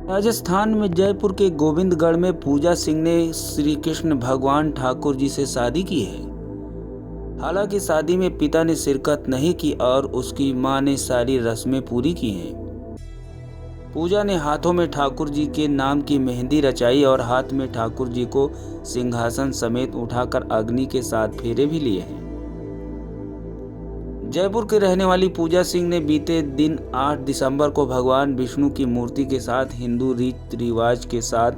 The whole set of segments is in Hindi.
राजस्थान में जयपुर के गोविंदगढ़ में पूजा सिंह ने श्री कृष्ण भगवान ठाकुर जी से शादी की है। हालांकि शादी में पिता ने शिरकत नहीं की और उसकी मां ने सारी रस्में पूरी की हैं। पूजा ने हाथों में ठाकुर जी के नाम की मेहंदी रचाई और हाथ में ठाकुर जी को सिंहासन समेत उठाकर अग्नि के 7 फेरे भी लिए हैं। जयपुर के रहने वाली पूजा सिंह ने बीते दिन 8 दिसंबर को भगवान विष्णु की मूर्ति के साथ हिंदू रीति रिवाज के साथ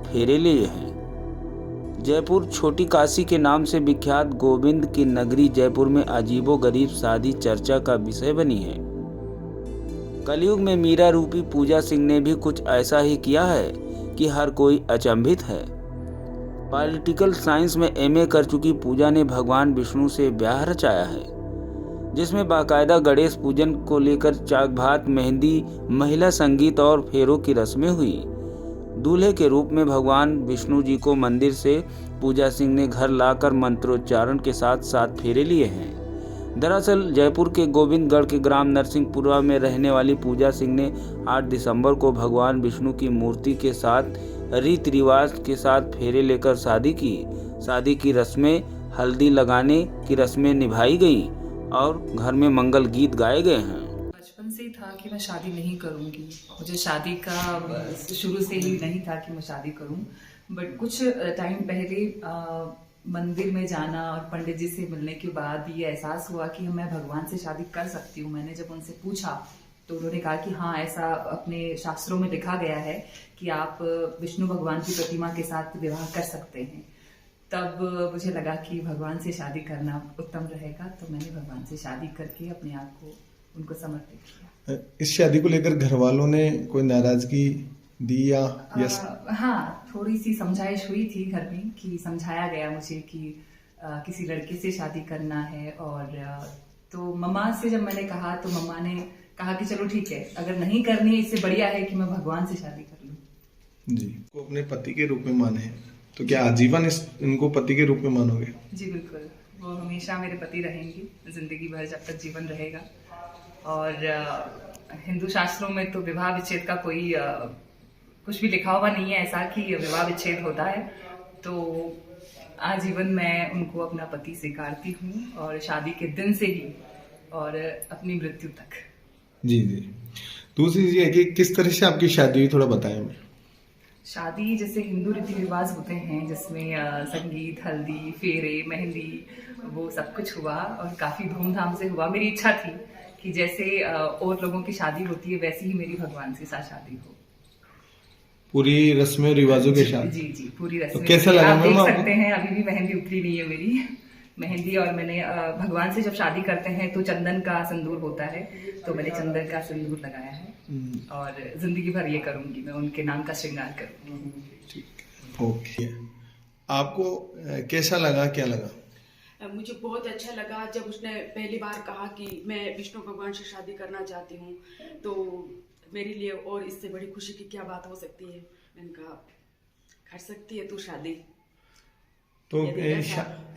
फेरे लिए हैं। जयपुर छोटी काशी के नाम से विख्यात गोविंद की नगरी जयपुर में अजीबोगरीब शादी चर्चा का विषय बनी है। कलयुग में मीरा रूपी पूजा सिंह ने भी कुछ ऐसा ही किया है कि हर कोई अचंभित है। पॉलिटिकल साइंस में एमए कर चुकी पूजा ने भगवान विष्णु से ब्याह रचाया है, जिसमें बाकायदा गणेश पूजन को लेकर चाक भात, मेहंदी, महिला संगीत और फेरों की रस्में हुई। दूल्हे के रूप में भगवान विष्णु जी को मंदिर से पूजा सिंह ने घर लाकर मंत्रोच्चारण के साथ 7 फेरे लिए हैं। दरअसल जयपुर के गोविंदगढ़ के ग्राम नरसिंहपुरा में रहने वाली पूजा सिंह ने 8 दिसंबर को भगवान विष्णु की मूर्ति के साथ रीति रिवाज के साथ फेरे लेकर शादी की। शादी की रस्में, हल्दी लगाने की रस्में निभाई गई और घर में मंगल गीत गाए गए हैं। बचपन से ही था कि मैं शादी नहीं करूंगी। मुझे शादी का शुरू से ही नहीं था कि मैं शादी करूं। बट कुछ टाइम पहले मंदिर में जाना और पंडित जी से मिलने के बाद ये एहसास हुआ कि मैं भगवान से शादी कर सकती हूँ। मैंने जब उनसे पूछा तो उन्होंने कहा कि हाँ, ऐसा अपने शास्त्रों में लिखा गया है कि आप विष्णु भगवान की प्रतिमा के साथ विवाह कर सकते हैं। तब मुझे लगा कि भगवान से शादी करना उत्तम रहेगा, तो मैंने भगवान से शादी करके अपने आप को उनको समर्पित किया। इस शादी को लेकर घर वालों ने कोई नाराजगी दी या यस? हाँ, थोड़ी सी समझाइश हुई थी घर में कि समझाया गया मुझे कि किसी लड़के से शादी करना है। और तो मम्मा से जब मैंने कहा तो मम्मा ने कहा कि चलो ठीक है, अगर नहीं करनी है इससे बढ़िया है कि मैं भगवान से शादी कर लूं। जी, को अपने पति के रूप में माने, तो क्या आजीवन इनको पति के रूप में मानोगे? जी बिल्कुल, वो हमेशा मेरे पति रहेंगे, जिंदगी भर जब तक जीवन रहेगा। और हिंदू शास्त्रों में तो विवाह विच्छेद का कोई कुछ भी लिखा हुआ नहीं है ऐसा कि विवाह विच्छेद होता है। तो आजीवन मैं उनको अपना पति स्वीकारती हूँ, और शादी के दिन से ही और अपनी मृत्यु तक। जी जी। दूसरी चीज है कि किस तरह से आपकी शादी हुई, थोड़ा बताएं हमें। शादी जैसे हिंदू रीति रिवाज होते हैं जिसमें संगीत, हल्दी, फेरे, मेहंदी, वो सब कुछ हुआ और काफी धूमधाम से हुआ। मेरी इच्छा थी कि जैसे और लोगों की शादी होती है वैसी ही मेरी भगवान के साथ शादी हो, पूरी रस्में रिवाजों के साथ। जी जी, पूरी रस्में। तो कैसा लगा? आप देख सकते हैं अभी भी मेहंदी उतरी नहीं है मेरी मेहंदी। और मैंने भगवान से जब शादी करते हैं तो चंदन का सिंदूर होता है, तो मैंने चंदन का सिंदूर लगाया है और जिंदगी भर ये करूंगी, मैं उनके नाम का श्रृंगार करूंगी। ओके, आपको कैसा लगा, क्या लगा? मुझे बहुत अच्छा लगा जब उसने पहली बार कहा कि मैं विष्णु भगवान से शादी करना चाहती हूँ, तो मेरे लिए और इससे बड़ी खुशी की क्या बात हो सकती है। मैंने कहा कर सकती है तू शादी। तो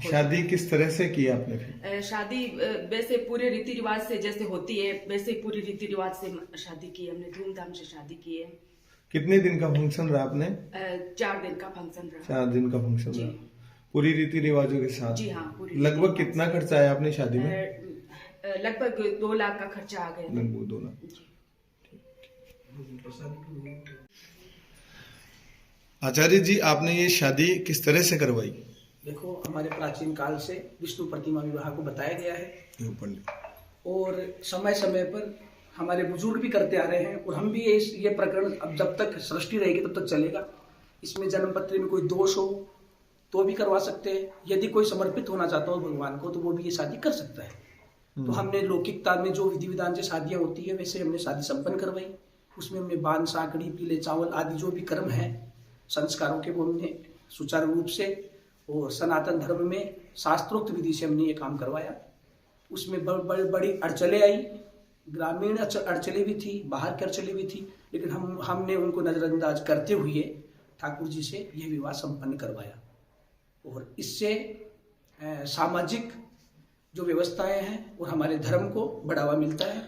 शादी किस तरह से की आपने फिर? शादी वैसे पूरे रीति रिवाज से जैसे होती है वैसे पूरी रीति रिवाज से शादी की, हमने धूमधाम से शादी की है। कितने दिन का फंक्शन रहा आपने? 4 दिन का फंक्शन रहा। 4 दिन का फंक्शन रहा, पूरी रीति रिवाजों के साथ? जी हाँ, पूरी। लगभग कितना खर्चा आया आपने शादी में? लगभग 2 लाख का खर्चा आ गया। लगभग 2 लाख। आचार्य जी, आपने ये शादी किस तरह से करवाई? देखो, हमारे प्राचीन काल से विष्णु प्रतिमा विवाह को बताया गया है और समय समय पर हमारे बुजुर्ग भी करते आ रहे हैं और हम भी ये प्रकरण अब जब तक सृष्टि रहेगी तब तक चलेगा। इसमें जन्म पत्री में कोई दोष हो तो भी करवा सकते हैं। यदि कोई समर्पित होना चाहता हो भगवान को तो वो भी ये शादी कर सकता है। तो हमने लौकिकता में जो विधि विधान से शादियां होती है वैसे हमने शादी संपन्न करवाई। उसमें हमने बान, साकड़ी, पीले चावल आदि जो भी कर्म है संस्कारों के, वो हमने सुचारू रूप से और सनातन धर्म में शास्त्रोक्त विधि से हमने ये काम करवाया। उसमें बड़ी अड़चलें आई, ग्रामीण अड़चलें भी थी, बाहर की अड़चलें भी थी, लेकिन हमने उनको नजरअंदाज करते हुए ठाकुर जी से यह विवाह संपन्न करवाया। और इससे सामाजिक जो व्यवस्थाएं हैं और हमारे धर्म को बढ़ावा मिलता है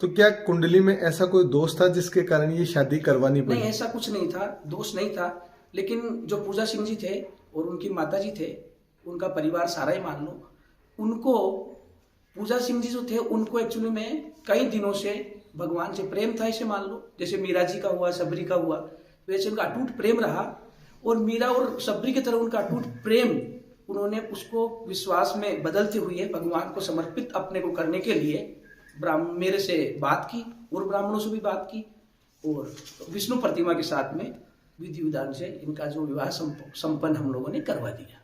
तो क्या कुंडली में ऐसा कोई दोष था जिसके कारण ये शादी करवानी पड़ी? नहीं, ऐसा कुछ नहीं था, दोष नहीं था। लेकिन जो पूजा सिंह जी थे और उनकी माता जी थे, उनका परिवार सारा ही मान लो, उनको पूजा सिंह जी जो थे उनको एक्चुअली में कई दिनों से भगवान से प्रेम था, इसे मान लो। जैसे मीरा जी का हुआ, सबरी का हुआ, वैसे उनका अटूट प्रेम रहा। और मीरा और सबरी की तरह उनका अटूट प्रेम, उन्होंने उसको विश्वास में बदलते हुए भगवान को समर्पित अपने को करने के लिए मेरे से बात की और ब्राह्मणों से भी बात की, और विष्णु प्रतिमा के साथ में विधि विधान से इनका जो विवाह संपन्न हम लोगों ने करवा दिया।